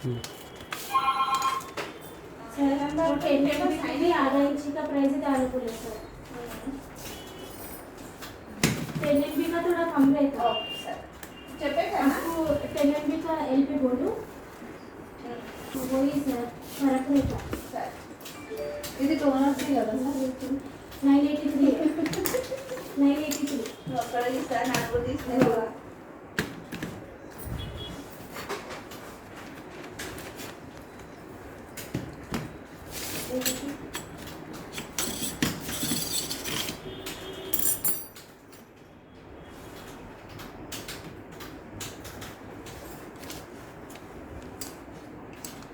sir 10 MB आधा inch का price है दाल बोले सर 10 MB का थोड़ा कम रहेगा आपको 10 MB का LP बोलूँ वही सर फर्क रहेगा सर ఇది టోనర్ సి కదా సార్ 983 983 అక్కడ సార్ నాకు తీసుకునేవా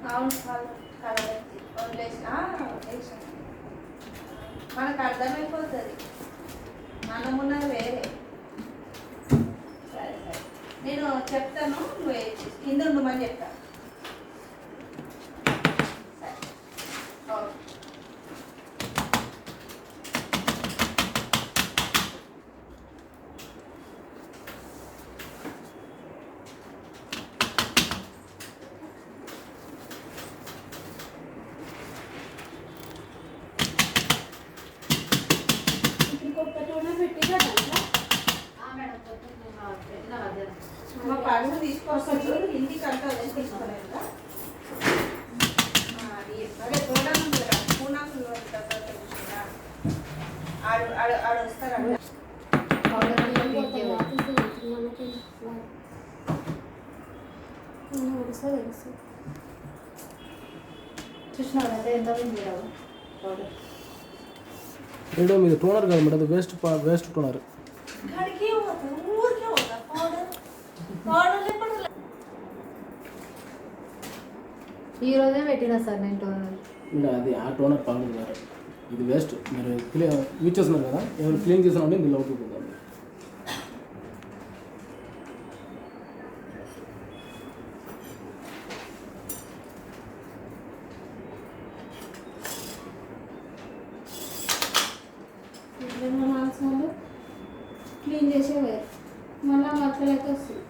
అవును కలర్ మనకు అర్థమైపోతుంది మనమున్నది వేరే సరే సరే నేను చెప్తాను నువ్వు కింద ఉండమని చెప్తా సరే ఓకే మా పాటలు తీసుకొస్తాను ఇంటికి అంతా తీసుకోలేదు అదే చూడాలి కదా పూనాకు ఆడు వస్తారా చూసినావు అదే ఎంత పౌడర్ మేడం ఇది టోనర్ కాదు మేడం అది వేస్ట్ టోనర్ घड़की होता और क्या होता पाउडर पाउडर ले पड़ ఈ రోజే పెట్టినా సార్ నేను టోనర్ ఇంకా అది ఆ టోనర్ పౌడర్ వేరే ఇది వేస్ట్ మీరు యూజ్ చేస్తున్నారు కదా ఎవరు క్లీన్ చేసినా ఇందులో అవుతుంది క్లీన్ చేసేవే మళ్ళీ మక్కలైతే వస్తుంది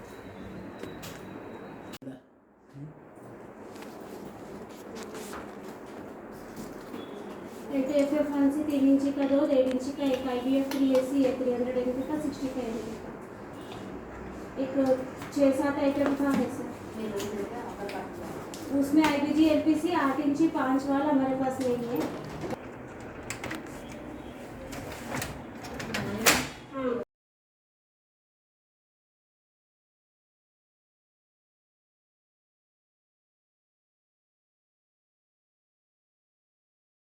एफ फंसी 3 इंच का 2 1.5 इंच का एक IBF 3AC है 300 ml का 65 ml का एक 6-7 आइटम का है सर उसमें IBG LPC 8 इंची 5 वाला हमारे पास नहीं है